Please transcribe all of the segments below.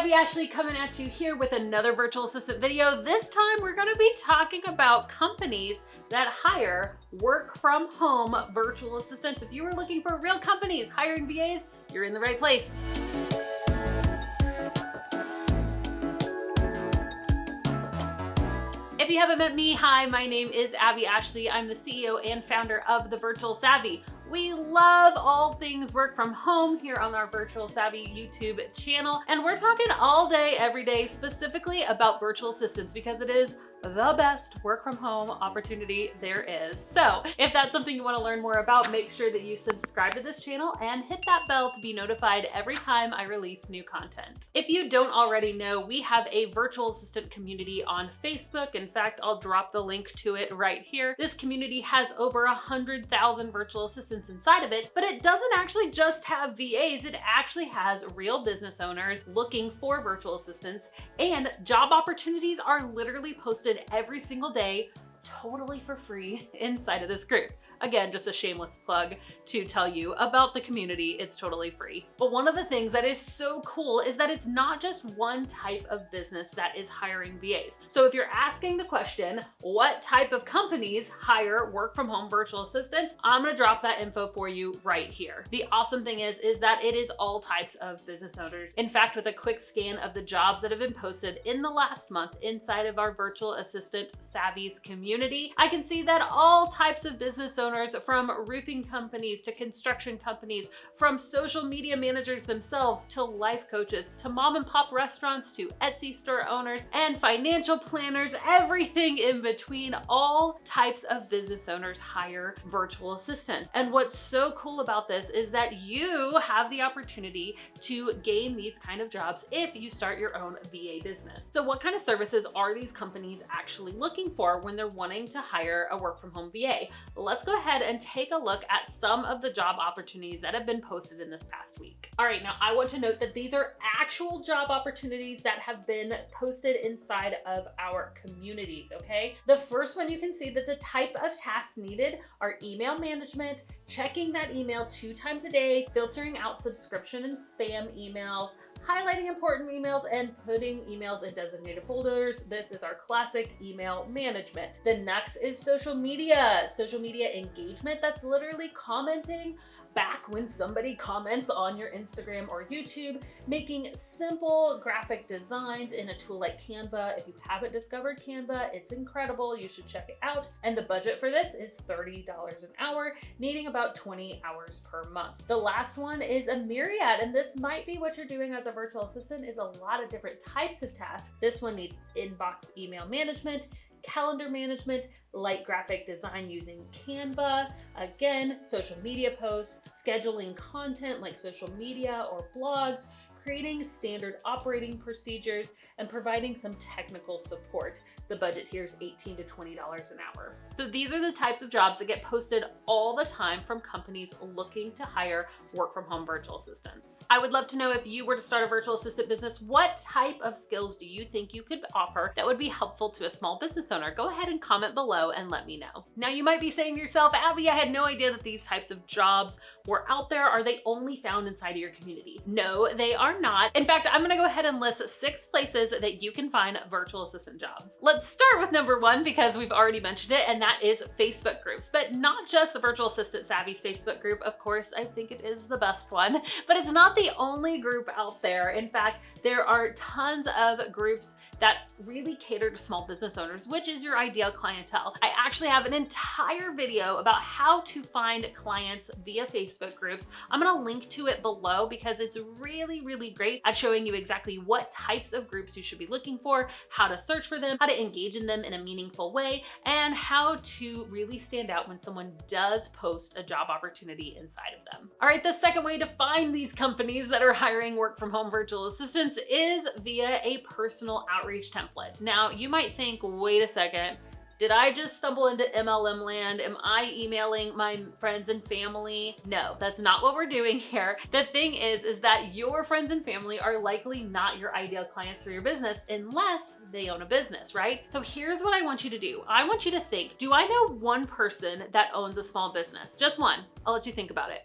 Abbey Ashley coming at you here with another virtual assistant video. This time we're going to be talking about companies that hire work from home virtual assistants. If you are looking for real companies hiring VAs, you're in the right place. If you haven't met me, hi, my name is Abbey Ashley. I'm the CEO and founder of The Virtual Savvy. We love all things work from home here on our Virtual Savvy YouTube channel. And we're talking all day, every day, specifically about virtual assistants because it is the best work from home opportunity there is. So if that's something you want to learn more about, make sure that you subscribe to this channel and hit that bell to be notified every time I release new content. If you don't already know, we have a virtual assistant community on Facebook. In fact, I'll drop the link to it right here. This community has over 100,000 virtual assistants inside of it, but it doesn't actually just have VAs. It actually has real business owners looking for virtual assistants, and job opportunities are literally posted every single day totally for free inside of this group. Again, just a shameless plug to tell you about the community. It's totally free. But one of the things that is so cool is that it's not just one type of business that is hiring VAs. So if you're asking the question, what type of companies hire work from home virtual assistants, I'm gonna drop that info for you right here. The awesome thing is that it is all types of business owners. In fact, with a quick scan of the jobs that have been posted in the last month inside of our virtual assistant Savvy's community, I can see that all types of business owners, from roofing companies to construction companies, from social media managers themselves to life coaches, to mom and pop restaurants, to Etsy store owners and financial planners, everything in between, all types of business owners hire virtual assistants. And what's so cool about this is that you have the opportunity to gain these kind of jobs if you start your own VA business. So what kind of services are these companies actually looking for when they're wanting to hire a work from home VA? Let's go ahead and take a look at some of the job opportunities that have been posted in this past week. All right, now I want to note that these are actual job opportunities that have been posted inside of our communities, okay? The first one, you can see that the type of tasks needed are email management, checking that email 2 times a day, filtering out subscription and spam emails, highlighting important emails, and putting emails in designated folders. This is our classic email management. The next is social media engagement. That's literally commenting back when somebody comments on your Instagram or YouTube, making simple graphic designs in a tool like Canva. If you haven't discovered Canva, it's incredible. You should check it out. And the budget for this is $30 an hour, needing about 20 hours per month. The last one is a myriad, and this might be what you're doing as a virtual assistant, is a lot of different types of tasks. This one needs inbox email management, calendar management, light graphic design using Canva, again, social media posts, scheduling content like social media or blogs, creating standard operating procedures, and providing some technical support. The budget here is $18 to $20 an hour. So these are the types of jobs that get posted all the time from companies looking to hire work from home virtual assistants. I would love to know, if you were to start a virtual assistant business, what type of skills do you think you could offer that would be helpful to a small business owner? Go ahead and comment below and let me know. Now you might be saying to yourself, Abbey, I had no idea that these types of jobs were out there. Are they only found inside of your community? No, they are not. In fact, I'm gonna go ahead and list 6 places that you can find virtual assistant jobs. Let's start with number 1 because we've already mentioned it, and that is Facebook groups. But not just the Virtual Assistant Savvy's Facebook group. Of course, I think it is the best one, but it's not the only group out there. In fact, there are tons of groups that really cater to small business owners, which is your ideal clientele. I actually have an entire video about how to find clients via Facebook groups. I'm gonna link to it below because it's really, really great at showing you exactly what types of groups you should be looking for, how to search for them, how to engage in them in a meaningful way, and how to really stand out when someone does post a job opportunity inside of them. All right, the second way to find these companies that are hiring work from home virtual assistants is via a personal outreach template. Now, you might think, wait a second, did I just stumble into MLM land? Am I emailing my friends and family? No, that's not what we're doing here. The thing is that your friends and family are likely not your ideal clients for your business unless they own a business, right? So here's what I want you to do. I want you to think, do I know one person that owns a small business? Just one. I'll let you think about it.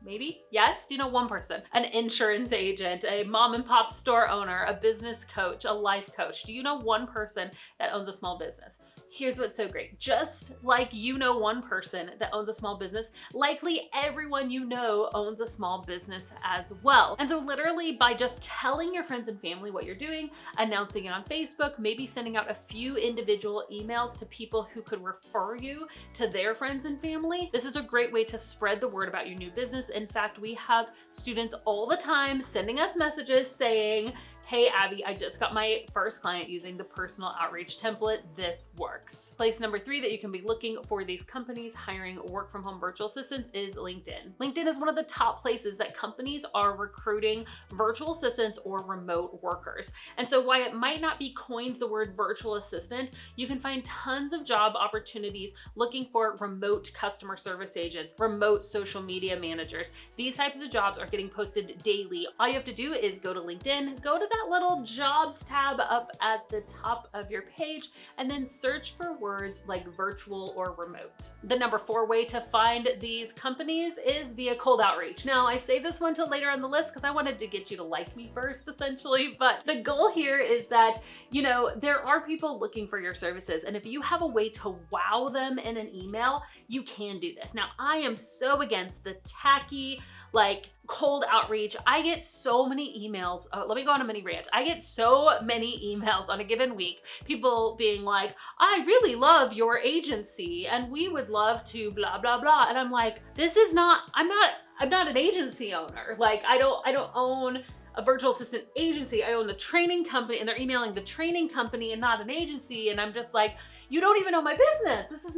Maybe? Yes? Do you know one person? An insurance agent, a mom and pop store owner, a business coach, a life coach. Do you know one person that owns a small business? Here's what's so great. Just like you know one person that owns a small business, likely everyone you know owns a small business as well. And so literally by just telling your friends and family what you're doing, announcing it on Facebook, maybe sending out a few individual emails to people who could refer you to their friends and family, this is a great way to spread the word about your new business. In fact, we have students all the time sending us messages saying, hey, Abby, I just got my first client using the personal outreach template. This works. Place number 3 that you can be looking for these companies hiring work from home virtual assistants is LinkedIn. LinkedIn is one of the top places that companies are recruiting virtual assistants or remote workers. And so while it might not be coined the word virtual assistant, you can find tons of job opportunities looking for remote customer service agents, remote social media managers. These types of jobs are getting posted daily. All you have to do is go to LinkedIn, go to that little jobs tab up at the top of your page, and then search for words like virtual or remote. The number 4 way to find these companies is via cold outreach. Now, I saved this one till later on the list because I wanted to get you to like me first, essentially, but the goal here is that, you know, there are people looking for your services, and if you have a way to wow them in an email, you can do this. Now, I am so against the tacky, like cold outreach. I get so many emails. Let me go on a mini rant. I get so many emails on a given week, people being like, I really love your agency and we would love to blah, blah, blah. And I'm like, I'm not an agency owner. Like I don't own a virtual assistant agency. I own the training company, and they're emailing the training company and not an agency. And I'm just like, you don't even know my business. This is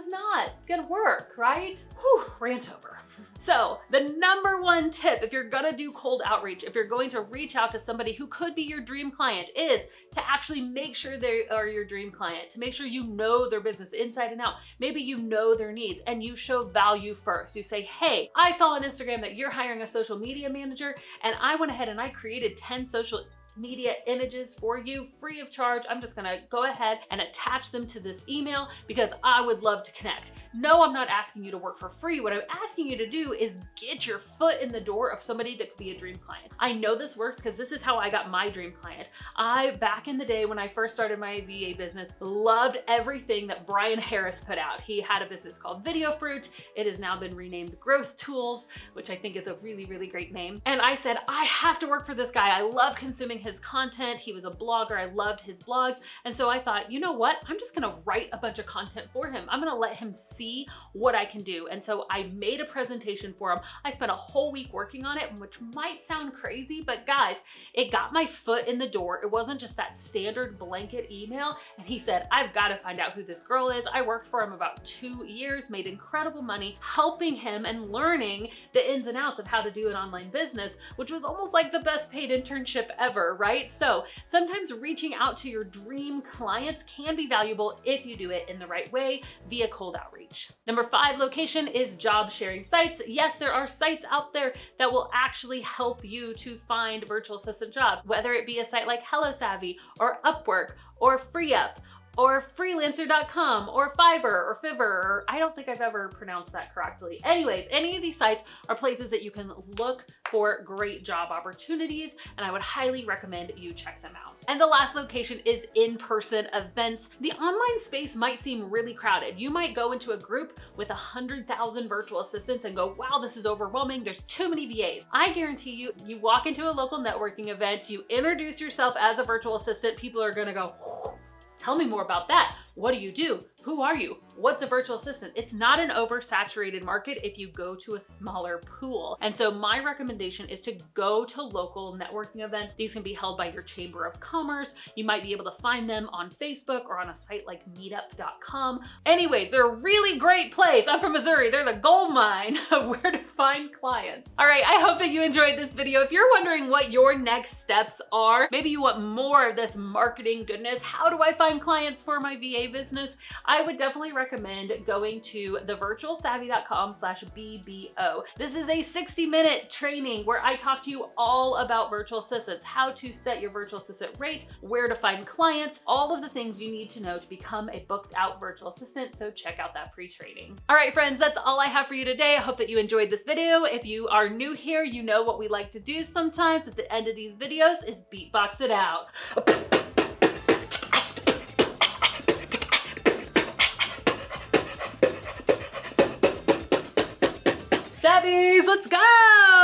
not gonna work, right? Whew, rant over. So the number 1 tip, if you're gonna do cold outreach, if you're going to reach out to somebody who could be your dream client, is to actually make sure they are your dream client, to make sure you know their business inside and out. Maybe you know their needs and you show value first. You say, hey, I saw on Instagram that you're hiring a social media manager, and I went ahead and I created 10 social media images for you free of charge. I'm just gonna go ahead and attach them to this email because I would love to connect. No, I'm not asking you to work for free. What I'm asking you to do is get your foot in the door of somebody that could be a dream client. I know this works because this is how I got my dream client. Back in the day when I first started my VA business, loved everything that Brian Harris put out. He had a business called Video Fruit. It has now been renamed Growth Tools, which I think is a really, really great name. And I said, I have to work for this guy. I love consuming his content. He was a blogger. I loved his blogs. And so I thought, you know what? I'm just gonna write a bunch of content for him. I'm gonna let him see what I can do. And so I made a presentation for him. I spent a whole week working on it, which might sound crazy, but guys, it got my foot in the door. It wasn't just that standard blanket email. And he said, I've got to find out who this girl is. I worked for him about 2 years, made incredible money, helping him and learning the ins and outs of how to do an online business, which was almost like the best paid internship ever, right? So sometimes reaching out to your dream clients can be valuable if you do it in the right way via cold outreach. Number 5 location is job sharing sites. Yes, there are sites out there that will actually help you to find virtual assistant jobs, whether it be a site like HelloSavvy or Upwork or FreeUp or freelancer.com or Fiverr or Fiverr, or I don't think I've ever pronounced that correctly. Anyways, any of these sites are places that you can look for great job opportunities, and I would highly recommend you check them out. And the last location is in-person events. The online space might seem really crowded. You might go into a group with 100,000 virtual assistants and go, wow, this is overwhelming. There's too many VAs. I guarantee you, you walk into a local networking event, you introduce yourself as a virtual assistant, people are gonna go, tell me more about that. What do you do? Who are you? What's a virtual assistant? It's not an oversaturated market if you go to a smaller pool. And so my recommendation is to go to local networking events. These can be held by your Chamber of Commerce. You might be able to find them on Facebook or on a site like meetup.com. Anyways, they're a really great place. I'm from Missouri. They're the gold mine of where to find clients. All right, I hope that you enjoyed this video. If you're wondering what your next steps are, maybe you want more of this marketing goodness. How do I find clients for my VA business? I I would definitely recommend going to thevirtualsavvy.com/BBO. This is a 60-minute training where I talk to you all about virtual assistants, how to set your virtual assistant rate, where to find clients, all of the things you need to know to become a booked out virtual assistant. So check out that pre-training. All right, friends, that's all I have for you today. I hope that you enjoyed this video. If you are new here, you know what we like to do sometimes at the end of these videos is beatbox it out. Savvies, let's go!